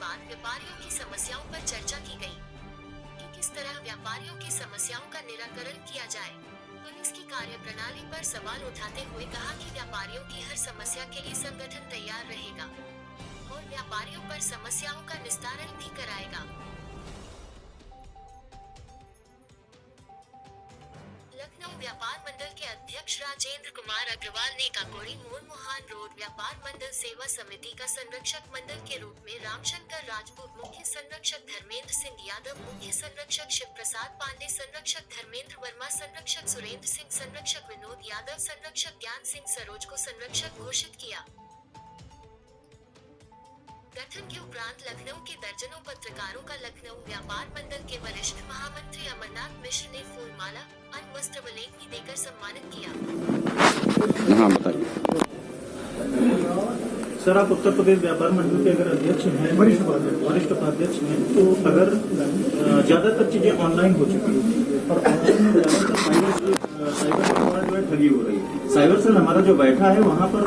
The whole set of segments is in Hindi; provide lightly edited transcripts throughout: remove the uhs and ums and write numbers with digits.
बाद व्यापारियों की समस्याओं पर चर्चा की गई कि किस तरह व्यापारियों की समस्याओं का निराकरण किया जाए। पुलिस की कार्यप्रणाली पर सवाल उठाते हुए कहा कि व्यापारियों की हर समस्या के लिए संगठन तैयार रहेगा और व्यापारियों पर समस्याओं का निस्तारण भी कराएगा। लखनऊ व्यापार मंडल के अध्यक्ष राजेंद्र कुमार अग्रवाल ने काकोरी मोड़ मोहान रोड व्यापार मंडल सेवा समिति का संरक्षक मंडल के रूप में रामशंकर राजपूत, मुख्य संरक्षक धर्मेंद्र सिंह यादव, मुख्य संरक्षक शिव प्रसाद पांडे, संरक्षक धर्मेंद्र वर्मा, संरक्षक सुरेंद्र सिंह, संरक्षक विनोद यादव, संरक्षक ज्ञान सिंह सरोज को संरक्षक घोषित किया। गठन के उपरांत लखनऊ के दर्जनों पत्रकारों का लखनऊ व्यापार मंडल के वरिष्ठ महामंत्री अमरनाथ मिश्र ने फूलमाला, अन्न वस्त्र वलेकनी देकर सम्मानित किया। हाँ बताइए सर, आप उत्तर प्रदेश व्यापार मंडल के अगर अध्यक्ष हैं, वरिष्ठ उपाध्यक्ष हैं, तो अगर ज्यादातर चीजें ऑनलाइन हो चुकी है और ऑनलाइन में ज्यादातर साइबर द्वारा जो है ठगी हो रही है। साइबर सेल हमारा जो बैठा है वहाँ पर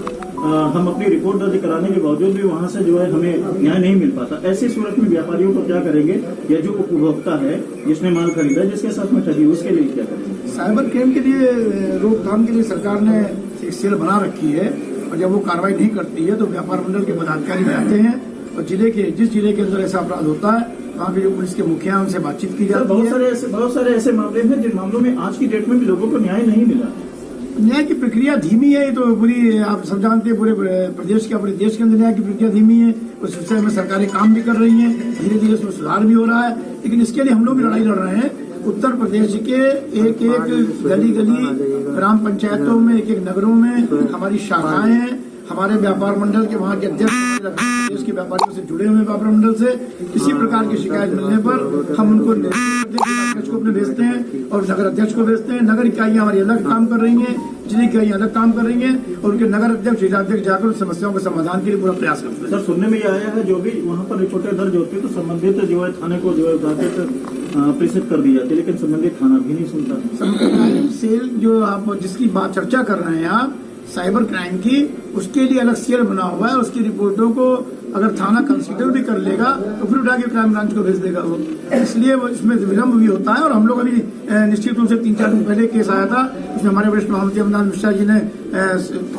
हम अपनी रिपोर्ट दर्ज कराने के बावजूद भी वहाँ से जो है हमें न्याय नहीं मिल पाता। ऐसी सूरत में व्यापारियों को क्या करेंगे, या जो उपभोक्ता है जिसने माल खरीदा जिसके साथ में ठगी, उसके लिए क्या करेंगे? साइबर क्राइम के लिए रोकथाम के लिए सरकार ने एक सेल बना रखी है और जब वो कार्रवाई नहीं करती है तो व्यापार मंडल के पदाधिकारी जाते हैं और जिस जिले के अंदर ऐसा अपराध होता है वहाँ के जो पुलिस के मुखिया हैं उनसे बातचीत की जाती है। बहुत सारे ऐसे मामले हैं जिन मामलों में आज की डेट में भी लोगों को न्याय नहीं मिला। न्याय की प्रक्रिया धीमी है, तो पूरी आप सब जानते हैं, पूरे प्रदेश के अपने देश के अंदर न्याय की प्रक्रिया धीमी है। उस विषय में सरकारें काम भी कर रही हैं, धीरे धीरे उसमें सुधार भी हो रहा है। लेकिन इसके लिए हम लोग भी लड़ाई लड़ रहे हैं। उत्तर प्रदेश के एक एक गली गली ग्राम पंचायतों में, एक एक नगरों में हमारी शाखाएं हैं। हमारे व्यापार मंडल के वहाँ के अध्यक्ष देश के व्यापारियों से जुड़े हुए व्यापार मंडल से किसी प्रकार की शिकायत मिलने पर हम उनको अध्यक्ष को अपने भेजते हैं और नगर अध्यक्ष को भेजते हैं। नगर इकाइयां हमारी अलग काम कर रही हैं, जिले इकाइयां अलग काम कर रही हैं और उनके नगर अध्यक्ष जिलाध्यक्ष जाकर समस्याओं के समाधान के लिए पूरा प्रयास करते हैं। सर, सुनने में ये आया है जो भी वहाँ पर रिपोर्टें दर्ज होती है तो संबंधित जो है थाने को जो है प्रेषित कर दी जाती है, लेकिन संबंधित थाना भी नहीं सुनता। सेल जो आप जिसकी बात चर्चा कर रहे हैं आप साइबर क्राइम की, उसके लिए अलग सेल बना हुआ है। उसकी रिपोर्टों को अगर थाना कंसीडर भी कर लेगा तो फिर उठा के क्राइम ब्रांच को भेज देगा वो, इसलिए वो इसमें विलम्ब भी होता है। और हम लोग अभी निश्चित रूप से 3-4 दिन पहले केस आया था, इसमें हमारे वरिष्ठ महामंत्री अमरनाथ मिश्रा जी ने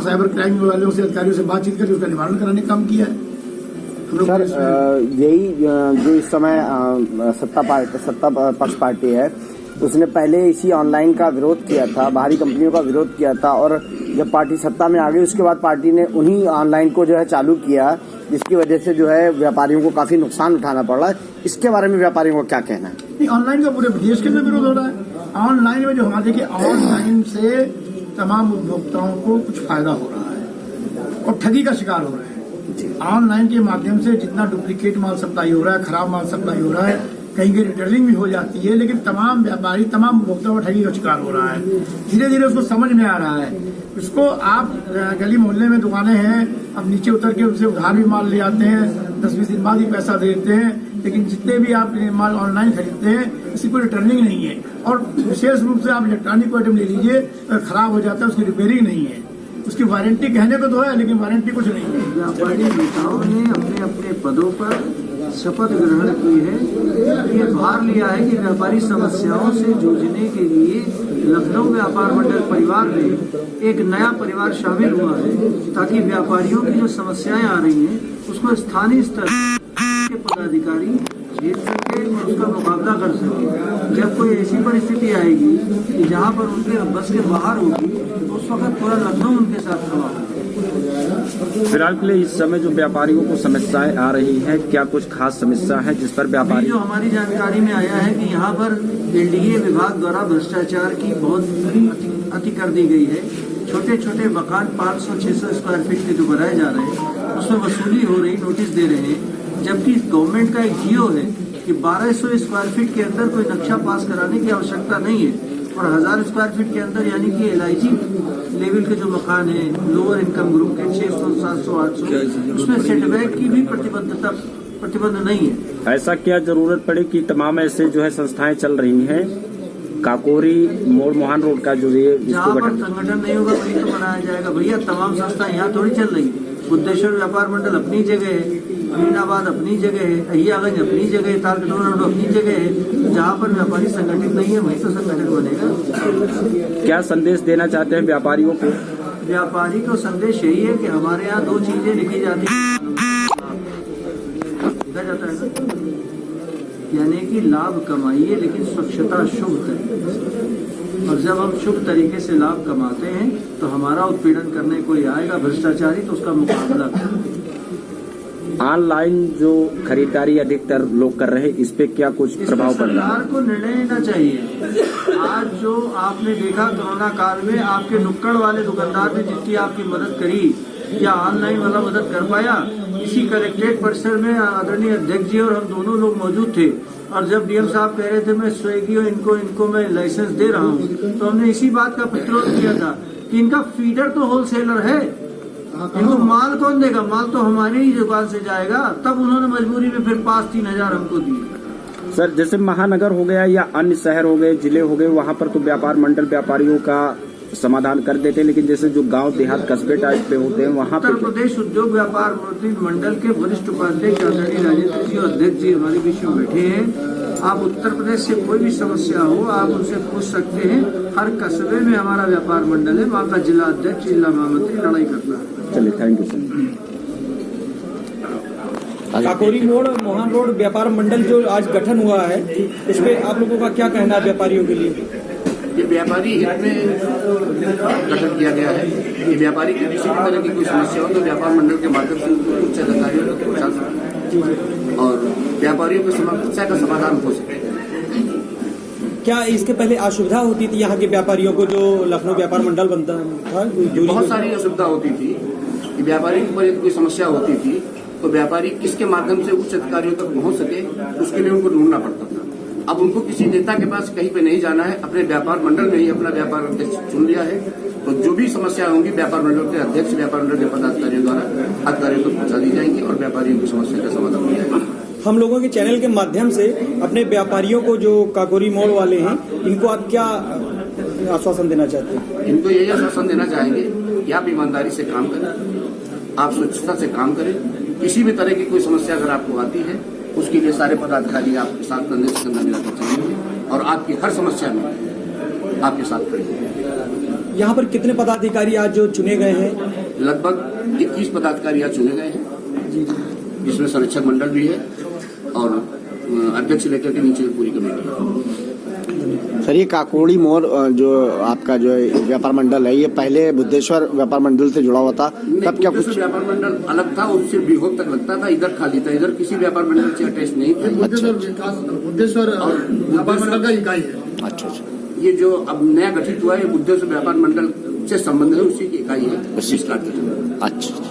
साइबर क्राइम वालों से अधिकारियों से बातचीत करके उसका निवारण कराने का काम किया है। सर, यही जो इस समय सत्ता पक्ष पार्टी है उसने पहले इसी ऑनलाइन का विरोध किया था, बाहरी कंपनियों का विरोध किया था, और जब पार्टी सत्ता में आ गई उसके बाद पार्टी ने उन्हीं ऑनलाइन को जो है चालू किया, जिसकी वजह से जो है व्यापारियों को काफी नुकसान उठाना पड़ रहा है। इसके बारे में व्यापारियों को क्या कहना है? ऑनलाइन का पूरे देश के अंदर विरोध हो रहा है। ऑनलाइन में जो हमारे देखिए, ऑनलाइन से तमाम उपभोक्ताओं को कुछ फायदा हो रहा है और ठगी का शिकार हो रहे हैं। ऑनलाइन के माध्यम से जितना डुप्लीकेट माल सप्लाई हो रहा है, खराब माल सप्लाई हो रहा है, कहीं की रिटर्निंग भी हो जाती है, लेकिन तमाम व्यापारी, तमाम उपभोक्ताओं को ठगी का शिकार हो रहा है। धीरे धीरे उसको समझ में आ रहा है। इसको आप गली मोहल्ले में दुकानें हैं, अब नीचे उतर के उनसे उधार भी माल ले आते हैं, 10-20 दिन बाद ही पैसा देते हैं, लेकिन जितने भी आप माल ऑनलाइन खरीदते हैं इसकी कोई रिटर्निंग नहीं है। और विशेष रूप से आप इलेक्ट्रॉनिक आइटम ले लीजिए, खराब हो जाता है, उसकी रिपेयरिंग नहीं है, उसकी वारंटी कहने को तो है लेकिन वारंटी कुछ नहीं है। व्यापारी नेताओं ने अपने अपने पदों पर शपथ ग्रहण की है, ये भार लिया है कि व्यापारी समस्याओं से जूझने के लिए लखनऊ व्यापार मंडल परिवार में एक नया परिवार शामिल हुआ है, ताकि व्यापारियों की जो समस्याएं आ रही हैं उसको स्थानीय स्तर के पदाधिकारी झेल सके और उसका मुकाबला कर सके। जब कोई ऐसी परिस्थिति आएगी कि जहां पर उनके बस के बाहर होगी तो उस वक्त पूरा लखनऊ उनके साथ खड़ा होगा। फिलहाल के लिए इस समय जो व्यापारियों को समस्याएं आ रही हैं, क्या कुछ खास समस्या है जिस पर व्यापारी? जो हमारी जानकारी में आया है कि यहाँ पर एलडीए विभाग द्वारा भ्रष्टाचार की बहुत अति कर दी गई है। छोटे छोटे मकान 500-600 स्क्वायर फीट के जो बनाए जा रहे हैं उसमें वसूली हो रही, नोटिस दे रहे हैं, जबकि गवर्नमेंट का एक जियो है कि 1200 स्क्वायर फीट के अंदर कोई नक्शा पास कराने की आवश्यकता नहीं है और 1000 स्क्वायर फीट के अंदर यानी कि LIG लेवल के जो मकान है, लोअर इनकम ग्रुप के 600, 700, 800, उसमें सेटबैक की भी प्रतिबंध नहीं है। ऐसा क्या जरूरत पड़े कि तमाम ऐसे जो है संस्थाएं चल रही हैं, काकोरी मोड़ मोहान रोड का जो है जहाँ पर संगठन नहीं होगा वही तो बनाया जाएगा। भैया तमाम संस्था यहाँ थोड़ी चल रही है। बुद्धेश्वर व्यापार मंडल अपनी जगह है, अमीनाबाद अपनी जगह है, अहियागंज अपनी जगह है, तालकटोरा रोड अपनी जगह है। जहाँ पर व्यापारी संगठित नहीं है वहीं तो संगठन बनेगा। क्या संदेश देना चाहते हैं व्यापारियों को? व्यापारी को संदेश यही है कि हमारे यहाँ दो चीजें लिखी जाती है, लिखा जाता है ना, यानी कि लाभ कमाइए लेकिन स्वच्छता शुभ तरीके से। और जब हम शुभ तरीके से लाभ कमाते हैं तो हमारा उत्पीड़न करने कोई आएगा भ्रष्टाचारी तो उसका मुकाबला करें। ऑनलाइन जो खरीदारी अधिकतर लोग कर रहे हैं, इस पे क्या कुछ प्रभाव पड़ रहा है? सरकार को निर्णय लेना चाहिए। आज जो आपने देखा कोरोना काल में आपके नुक्कड़ वाले दुकानदार ने जितनी आपकी मदद करी या ऑनलाइन वाला मदद कर पाया, इसी कलेक्ट्रेट परिसर में आदरणीय अध्यक्ष जी और हम दोनों लोग मौजूद थे। और जब डीएम साहब कह रहे थे मैं स्विगी और इनको मैं लाइसेंस दे रहा हूँ, तो हमने इसी बात का प्रतिरोध किया था कि इनका फीडर तो होलसेलर है, इनको माल कौन देगा? माल तो हमारी ही दुकान से जाएगा। तब उन्होंने मजबूरी में फिर 5-3 हजार हमको दिए। सर, जैसे महानगर हो गया या अन्य शहर हो गए, जिले हो गए, वहाँ पर तो व्यापार मंडल व्यापारियों का समाधान कर देते हैं, लेकिन जैसे जो गांव देहात कस्बे टाइप पे होते हैं वहाँ उत्तर प्रदेश उद्योग व्यापार मंडल के वरिष्ठ उपाध्यक्ष आदरणीय राजेंद्र जी और अध्यक्ष जी हमारे बीच में बैठे हैं। आप उत्तर प्रदेश से कोई भी समस्या हो आप उनसे पूछ सकते हैं। हर कस्बे में हमारा व्यापार मंडल है, वहाँ का जिला अध्यक्ष जिला महामंत्री लड़ाई करता है। चलिए, थैंक यू सर। काकोरी मोड़ मोहन रोड व्यापार मंडल जो आज गठन हुआ है, इस पे आप लोगों का क्या कहना है व्यापारियों के लिए? ये व्यापारी हित में गठन किया गया है। ये व्यापारी की किसी भी तरह की कोई समस्या हो तो व्यापार मंडल के माध्यम से उच्च अधिकारियों तक पहुंचा सकते हैं और व्यापारियों की समस्या का समाधान हो सके। क्या इसके पहले असुविधा होती थी यहाँ के व्यापारियों को जो लखनऊ व्यापार मंडल बनता था? बहुत सारी असुविधा होती थी कि व्यापारी को यदि कोई समस्या होती थी तो व्यापारी किसके माध्यम से उच्च अधिकारियों तक पहुंच सके उसके लिए उनको ढूंढना पड़ता था। अब उनको किसी नेता के पास कहीं पे नहीं जाना है, अपने व्यापार मंडल में ही अपना व्यापार अध्यक्ष चुन लिया है। तो जो भी समस्या होंगी व्यापार मंडल के अध्यक्ष व्यापार मंडल के पदाधिकारियों द्वारा अधिकारियों को पहुंचा दी जाएंगी और व्यापारियों की समस्या का समाधान हो जाएगा। हम लोगों के चैनल के माध्यम से अपने व्यापारियों को जो काकोरी मोड़ वाले हैं, इनको आप क्या आश्वासन देना चाहते हैं? इनको यही आश्वासन देना चाहेंगे कि आप ईमानदारी से काम करें, आप स्वच्छता से काम करें। किसी भी तरह की कोई समस्या अगर आपको आती है उसके लिए सारे पदाधिकारी आपके साथ कंधे से कंधा मिलाकर चलेंगे और आपकी हर समस्या में आपके साथ खड़े होंगे। यहाँ पर कितने पदाधिकारी आज जो चुने गए हैं? लगभग 21 पदाधिकारी आज चुने गए हैं, जिसमें संरक्षक मंडल भी है और अध्यक्ष लेकर के नीचे पूरी कमेटी है। सर, ये काकोड़ी मोड़ जो आपका जो व्यापार मंडल है, ये पहले बुद्धेश्वर व्यापार मंडल से जुड़ा हुआ था, तब क्या कुछ व्यापार मंडल अलग था और सिर्फ बिहोर तक लगता था, इधर खाली था, इधर किसी व्यापार मंडल से अटैच नहीं था। बुद्धेश्वर व्यापार मंडल का इकाई है। अच्छा। ये जो अब नया गठित हुआ है बुद्धेश्वर व्यापार मंडल से संबंध है, उसी की इकाई है। अच्छा।